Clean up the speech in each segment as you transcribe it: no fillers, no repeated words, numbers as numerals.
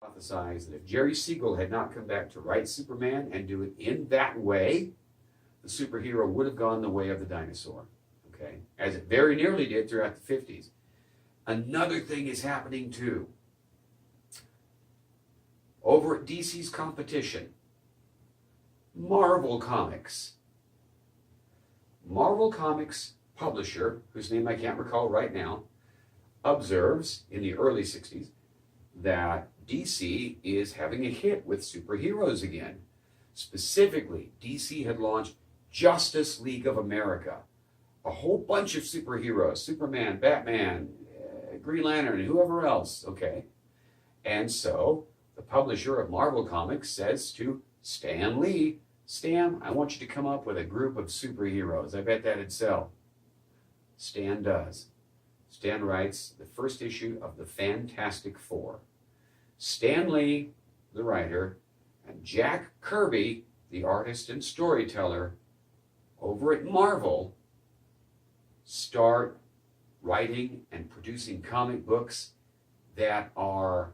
hypothesized that if Jerry Siegel had not come back to write Superman and do it in that way, the superhero would have gone the way of the dinosaur, okay? As it very nearly did throughout the 50s. Another thing is happening too. Over at DC's competition, Marvel Comics. Marvel Comics publisher, whose name I can't recall right now, observes in the early 60s that DC is having a hit with superheroes again. Specifically, DC had launched Justice League of America. A whole bunch of superheroes, Superman, Batman, Green Lantern, and whoever else, okay? And so the publisher of Marvel Comics says to Stan Lee, Stan, I want you to come up with a group of superheroes. I bet that'd sell. Stan does. Stan writes the first issue of the Fantastic Four. Stan Lee, the writer, and Jack Kirby, the artist and storyteller, over at Marvel, start writing and producing comic books that are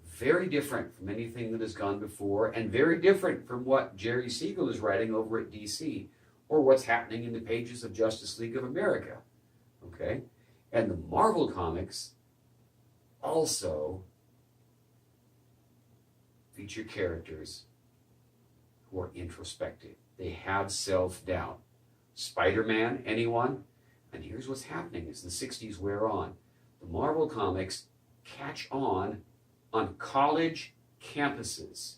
very different from anything that has gone before and very different from what Jerry Siegel is writing over at DC or what's happening in the pages of Justice League of America. Okay? And the Marvel comics also feature characters who are introspective. They have self-doubt. Spider-Man, anyone? And here's what's happening as the 60s wear on. The Marvel comics catch on college campuses.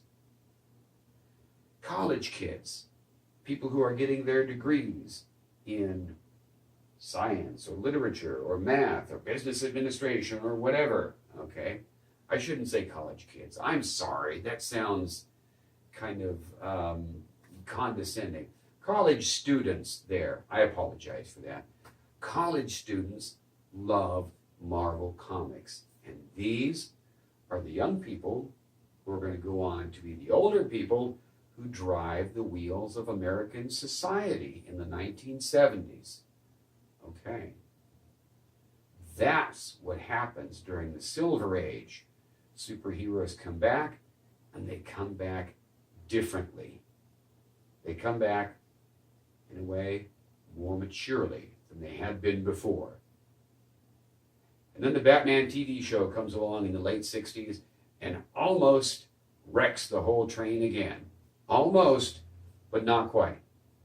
College kids, people who are getting their degrees in science or literature or math or business administration or whatever, okay? I shouldn't say college kids. I'm sorry, that sounds kind of condescending. College students there, I apologize for that. College students love Marvel Comics, and these are the young people who are going to go on to be the older people who drive the wheels of American society in the 1970s. Okay. That's what happens during the Silver Age. Superheroes come back, and they come back differently. They come back in a way more maturely than they had been before. And then the Batman TV show comes along in the late 60s and almost wrecks the whole train again. Almost, but not quite.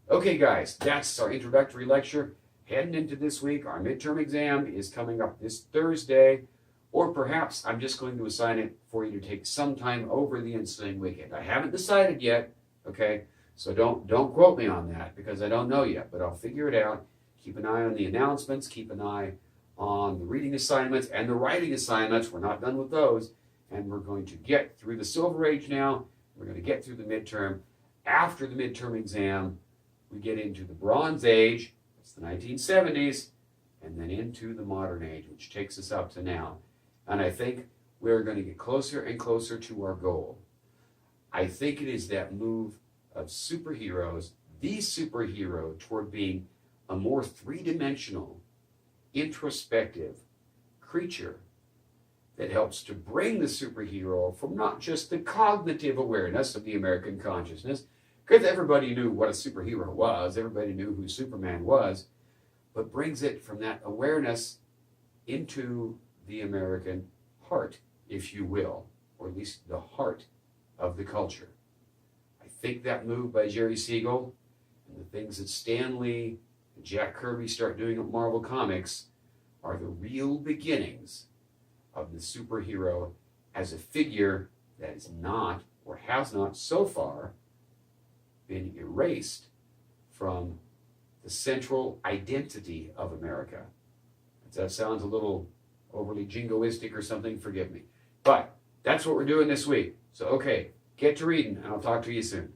Okay, guys, that's our introductory lecture. Heading into this week, our midterm exam is coming up this Thursday, or perhaps I'm just going to assign it for you to take sometime over the ensuing weekend. I haven't decided yet, okay? So don't quote me on that because I don't know yet, but I'll figure it out. Keep an eye on the announcements, keep an eye on the reading assignments and the writing assignments. We're not done with those. And we're going to get through the Silver Age now. We're going to get through the midterm. After the midterm exam, we get into the Bronze Age, it's the 1970s, and then into the Modern Age, which takes us up to now. And I think we're going to get closer and closer to our goal. I think it is that move of superheroes, the superhero, toward being a more three-dimensional, introspective creature that helps to bring the superhero from not just the cognitive awareness of the American consciousness, because everybody knew what a superhero was, everybody knew who Superman was, but brings it from that awareness into the American heart, if you will, or at least the heart of the culture. I think that move by Jerry Siegel and the things that Stan Lee and Jack Kirby start doing at Marvel Comics are the real beginnings of the superhero as a figure that is not, or has not so far, been erased from the central identity of America. If that sounds a little overly jingoistic or something, forgive me. But that's what we're doing this week. So, okay, get to reading, and I'll talk to you soon.